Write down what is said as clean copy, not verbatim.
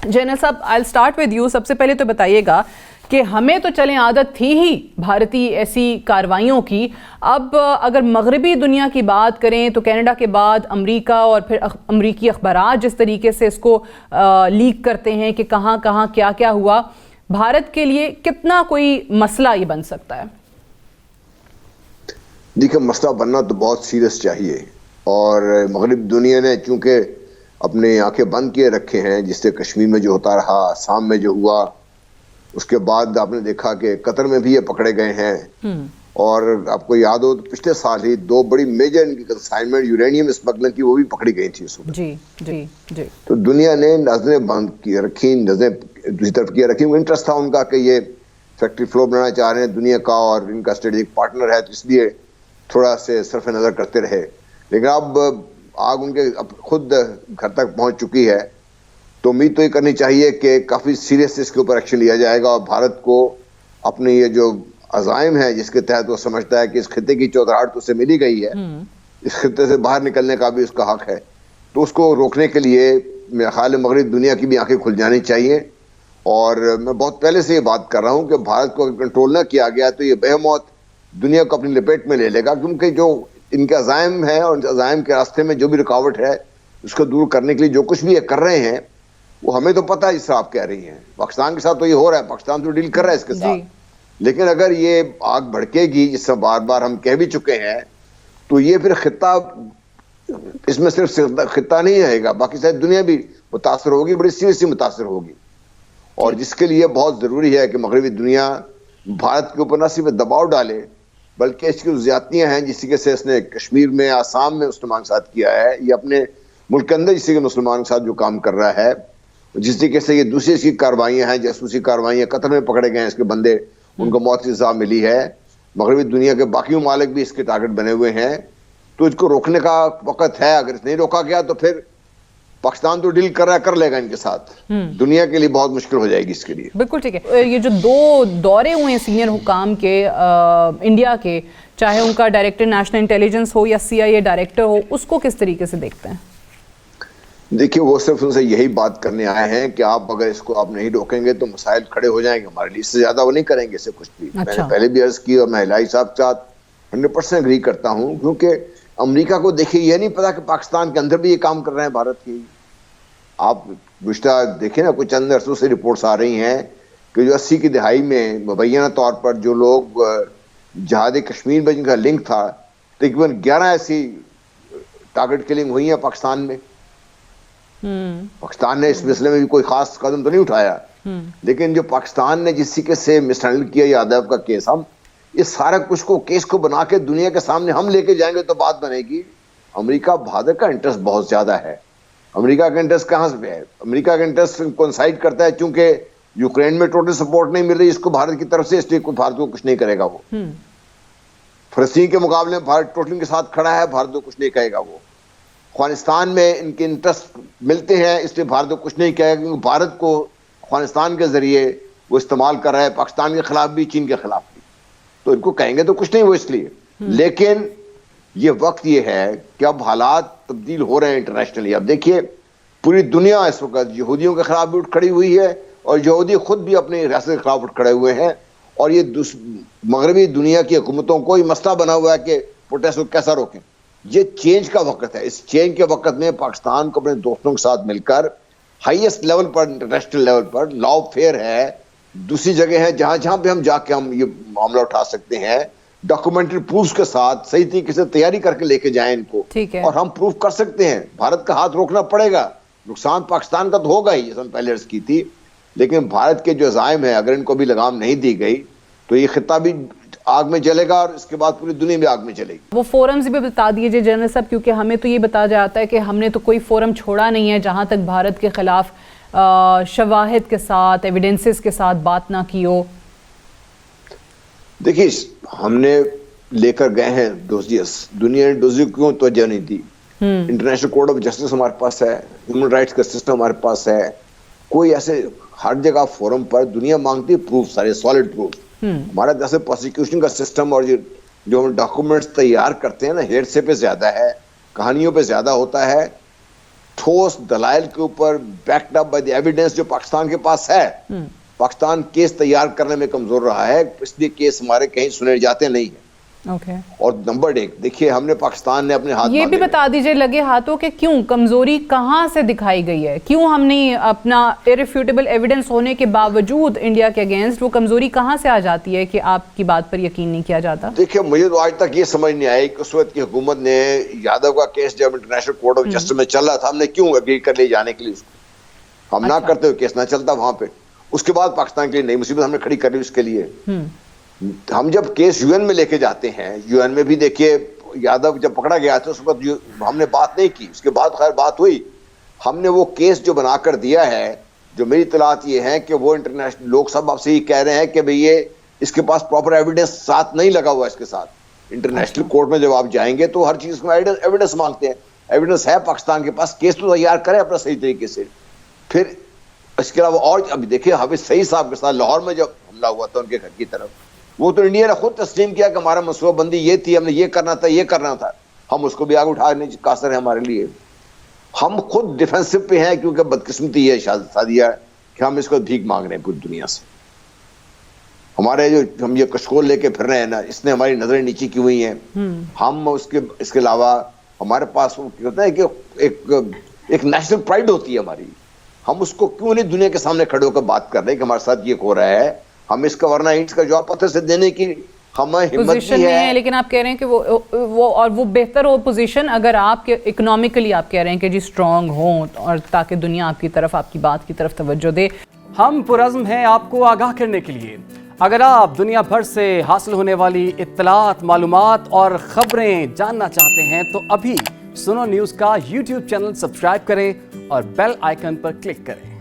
जैनल साहब, I start with you. सबसे पहले तो बताइएगा कि हमें तो चलें आदत थी ही भारतीय ऐसी कार्रवाइयों की। अब अगर मगरबी दुनिया की बात करें तो कनाडा के बाद अमेरिका और फिर अमेरिकी अखबारात जिस तरीके से इसको लीक करते हैं कि कहाँ कहाँ क्या क्या हुआ, भारत के लिए कितना कोई मसला ये बन सकता है? देखिए, मसला बनना तो बहुत सीरियस चाहिए, और मगरबी दुनिया ने चूंकि अपने आंखें बंद किए रखे हैं, जिससे कश्मीर में जो होता रहा, आसाम में जो हुआ, उसके बाद आपने देखा कि कतर में भी ये पकड़े गए हैं। और आपको याद हो तो पिछले साल ही 2 बड़ी मेजर इनकी कंसाइनमेंट यूरेनियम स्मगलिंग की वो भी पकड़ी गई थी उस वक्त। जी जी जी। तो दुनिया ने नजरें बंद किए रखी, नजरें दूसरी तरफ किए रखी। इंटरेस्ट था उनका कि ये फैक्ट्री फ्लो बनाना चाह रहे हैं दुनिया का, और इनका स्ट्रेटेजिक पार्टनर है, तो इसलिए थोड़ा से सरफ नजर करते रहे। लेकिन अब आग उनके अब खुद घर तक पहुंच चुकी है, तो उम्मीद तो ये करनी चाहिए कि काफी सीरियस इसके ऊपर एक्शन लिया जाएगा, और भारत को अपने ये जो अज़ाइम है, जिसके तहत वो समझता है कि इस खिते की चौधराहट तो उसे मिली गई है, इस खिते से बाहर निकलने का भी उसका हक है, तो उसको रोकने के लिए मेरा ख्याल है मगरबी दुनिया की भी आंखें खुल जानी चाहिए। और मैं बहुत पहले से ये बात कर रहा हूँ कि भारत को अगर कंट्रोल न किया गया तो ये बेहमौत दुनिया को अपनी लपेट में ले लेगा, क्योंकि जो इनके अज़ाइम है और अज़ाइम के रास्ते में जो भी रुकावट है उसको दूर करने के लिए जो कुछ भी ये कर रहे हैं, वो हमें तो पता है जिस तरह आप कह रही हैं। पाकिस्तान के साथ तो ये हो रहा है, पाकिस्तान तो डील कर रहा है इसके साथ, लेकिन अगर ये आग भड़केगी, जिससे बार बार हम कह भी चुके हैं, तो ये फिर खिता, इसमें सिर्फ खिता नहीं रहेगा, बाकी शायद दुनिया भी मुतासर होगी, बड़ी सीरियसली मुतासर होगी। और जिसके लिए बहुत जरूरी है कि मगरबी दुनिया भारत के ऊपर न सिर्फ दबाव डाले, बल्कि इसकी ज्यादतियां हैं जिसके से इसने कश्मीर में, आसाम में मुसलमान के साथ किया है, ये अपने मुल्क के अंदर जिससे के मुसलमान के साथ जो काम कर रहा है, जिस तरीके से ये दूसरी इसकी कार्रवाइयां हैं, जासूसी कार्रवाइयां, कतर में पकड़े गए हैं इसके बंदे, उनको मौत की सजा मिली है। मगरबी दुनिया के बाकी ममालिक भी इसके टारगेट बने हुए हैं, तो इसको रोकने का वक्त है। अगर नहीं रोका गया तो फिर पाकिस्तान तो डील कर रहा है, कर लेगा इनके साथ, दुनिया के लिए बहुत मुश्किल हो जाएगी इसके लिए। बिल्कुल ठीक है। ये जो 2 दौरे हुए हैं सीनियर हुकाम के इंडिया के, चाहे उनका डायरेक्टर नेशनल इंटेलिजेंस हो या CIA डायरेक्टर हो, उसको किस तरीके से देखते हैं? देखिए, वो सिर्फ उनसे यही बात करने आए हैं कि आप अगर इसको आप नहीं रोकेंगे तो मसाइल खड़े हो जाएंगे हमारे लिए, इससे ज्यादा वो नहीं करेंगे इससे कुछ भी। अच्छा। मैंने पहले भी अर्ज की और मैं हिलाई साहब के साथ 100% एग्री करता हूँ, क्योंकि अमेरिका को देखिए ये नहीं पता कि पाकिस्तान के अंदर भी ये काम कर रहे हैं भारत के। आप गुज़श्ता देखिए ना, कुछ चंद अरसों से रिपोर्ट्स आ रही हैं कि जो 80 की दहाई में मुबैना तौर पर जो लोग जहाद कश्मीर में जिनका लिंक था, तकरीबन 11 ऐसी टारगेट किलिंग हुई है पाकिस्तान में। पाकिस्तान ने इस मसले में भी कोई खास कदम तो नहीं उठाया, लेकिन जो पाकिस्तान ने जिस तरीके से मिसहैंडल किया यादव का केस, हम इस सारा कुछ को केस को बना के दुनिया के सामने हम लेके जाएंगे तो बात बनेगी। अमेरिका भारत का इंटरेस्ट बहुत ज्यादा है। अमेरिका का इंटरेस्ट कहाँ से है? अमेरिका का इंटरेस्ट कोइंसाइड करता है, चूंकि यूक्रेन में टोटल सपोर्ट नहीं मिल रही इसको भारत की तरफ से, इसलिए कोई भारत को कुछ नहीं करेगा। वो फलस्तीन के मुकाबले में भारत टोटल के साथ खड़ा है, भारत को कुछ नहीं कहेगा। वो अफगानिस्तान में इनके इंटरेस्ट मिलते हैं, इसलिए भारत को कुछ नहीं कहेगा, क्योंकि भारत को अफगानिस्तान के जरिए वो इस्तेमाल कर रहा है, पाकिस्तान के खिलाफ भी, चीन के खिलाफ भी, तो इनको कहेंगे तो कुछ नहीं वो इसलिए। लेकिन ये वक्त ये है कि अब हालात तब्दील हो रहे हैं इंटरनेशनली। अब देखिए, पूरी दुनिया इस वक्त यहूदियों के खिलाफ भी उठ खड़ी हुई है, और यहूदी खुद भी अपनी रियासत के खिलाफ उठ खड़े हुए हैं, और ये मगरबी दुनिया की हुकूमतों को ये मसला बना हुआ है कि प्रोटेस्ट को कैसा रोकें। ये चेंज का वक्त है। इस चेंज के वक्त में पाकिस्तान को अपने दोस्तों के साथ मिलकर हाईएस्ट लेवल पर, इंटरनेशनल लेवल पर लॉ फेयर है, दूसरी जगह है जहां जहां पे हम जाके हम ये मामला उठा सकते हैं, डॉक्यूमेंट्री प्रूफ के साथ सही तरीके से तैयारी करके लेके जाएं इनको, और हम प्रूफ कर सकते हैं। भारत का हाथ रोकना पड़ेगा, नुकसान पाकिस्तान का तो होगा ही, जैसे हम पहले अर्ज की थी, लेकिन भारत के जो अज़ाइम है, अगर इनको भी लगाम नहीं दी गई तो ये खिता भी आग में जलेगा, और इसके बाद पूरी दुनिया भी आग में जलेगी। वो फोरम्स भी बता दीजिए जनरल साहब, क्योंकि हमें तो ये बताया जाता है कि हमने तो कोई फोरम छोड़ा नहीं है जहां तक भारत के खिलाफ शवाहिद के साथ, एविडेंसेस के साथ बात ना की हो। देखिए, हमने लेकर गए हैं डोजियस, दुनिया ने डोजियो क्यों तवज्जो नहीं दी? इंटरनेशनल कोर्ट ऑफ जस्टिस हमारे पास है, ह्यूमन राइट्स का सिस्टम हमारे पास है, कोई ऐसे हर जगह फोरम पर दुनिया मांगती है प्रूफ, सारे सॉलिड प्रूफ। हमारा जैसे प्रोसिक्यूशन का सिस्टम और जो हम डॉक्यूमेंट्स तैयार करते हैं ना, हेरसे पे ज्यादा है, कहानियों पे ज्यादा होता है। ठोस दलाइल के ऊपर backed up by the evidence जो पाकिस्तान के पास है। पाकिस्तान केस तैयार करने में कमजोर रहा है, इसलिए केस हमारे कहीं सुने जाते नहीं है। और नंबर एक, देखिए हमने पाकिस्तान ने अपने हाथ ये भी बता दीजिए लगे हाथों के क्यों कमजोरी कहां से दिखाई गई है, क्यों हमने अपना इररिफ्यूटेबल एविडेंस होने के बावजूद इंडिया के अगेंस्ट वो कमजोरी कहां से आ जाती है कि आपकी बात पर यकीन नहीं किया जाता? देखिए मुझे तो आज तक ये समझ नहीं आई कि उस वक्त की हुकूमत ने यादव का केस जब इंटरनेशनल कोर्ट ऑफ जस्टिस में चल रहा था, हमने क्यों अग्री कर ले जाने के लिए उसको। हम ना करते हुए केस ना चलता वहां पे। उसके बाद पाकिस्तान के लिए नई मुसीबत हमने खड़ी कर ली उसके लिए। हम जब केस यूएन में लेके जाते हैं, यूएन में भी देखिए यादव जब पकड़ा गया था उस वक्त हमने बात नहीं की, उसके बाद खैर बात हुई। हमने वो केस जो बनाकर दिया है, जो मेरी इत्तलात ये है कि वो इंटरनेशनल लोग सब आपसे ये कह रहे हैं कि भाई ये इसके पास प्रॉपर एविडेंस साथ नहीं लगा हुआ इसके साथ। इंटरनेशनल कोर्ट में जब आप जाएंगे तो हर चीज को एविडेंस मांगते हैं। एविडेंस है पाकिस्तान के पास, केस तो तैयार करें अपना सही तरीके से। फिर इसके अलावा और अभी देखिए हाफिज सईद साहब के साथ लाहौर में जब हमला हुआ था उनके घर की तरफ, वो तो इंडिया ने खुद तस्लीम किया कि हमारा मनसूबाबंदी ये थी, हमने ये करना था, ये करना था। हम उसको भी आगे उठाने कासर है हमारे लिए। हम खुद डिफेंसिव पे हैं क्योंकि बदकिस्मती है सादिया कि हम इसको भीख मांग रहे हैं पूरी दुनिया से। हमारे जो हम ये कशकोल लेके फिर रहे हैं ना, इसने हमारी नजरें नीचे की हुई हैं। हम इसके अलावा हमारे पास होता है कि एक नेशनल प्राइड होती है हमारी। हम उसको क्यों नहीं दुनिया के सामने खड़े होकर बात कर रहे हैं कि हमारे साथ ये हो रहा है। हम इसका वरना इसका जवाब पत्थर से देने की हमें हिम्मत नहीं है। लेकिन आप कह रहे हैं कि वो बेहतर हो पोजीशन अगर आपके इकोनॉमिकली आप कह रहे हैं कि जी स्ट्रांग हो और ताकि दुनिया आपकी तरफ आपकी बात की तरफ तवज्जो दे। हम पुरज़्म हैं आपको आगाह करने के लिए। अगर आप दुनिया भर से हासिल होने वाली इत्तलात, मालूमात और ख़बरें जानना चाहते हैं तो अभी सुनो न्यूज़ का YouTube चैनल सब्सक्राइब करें और बेल आइकन पर क्लिक करें।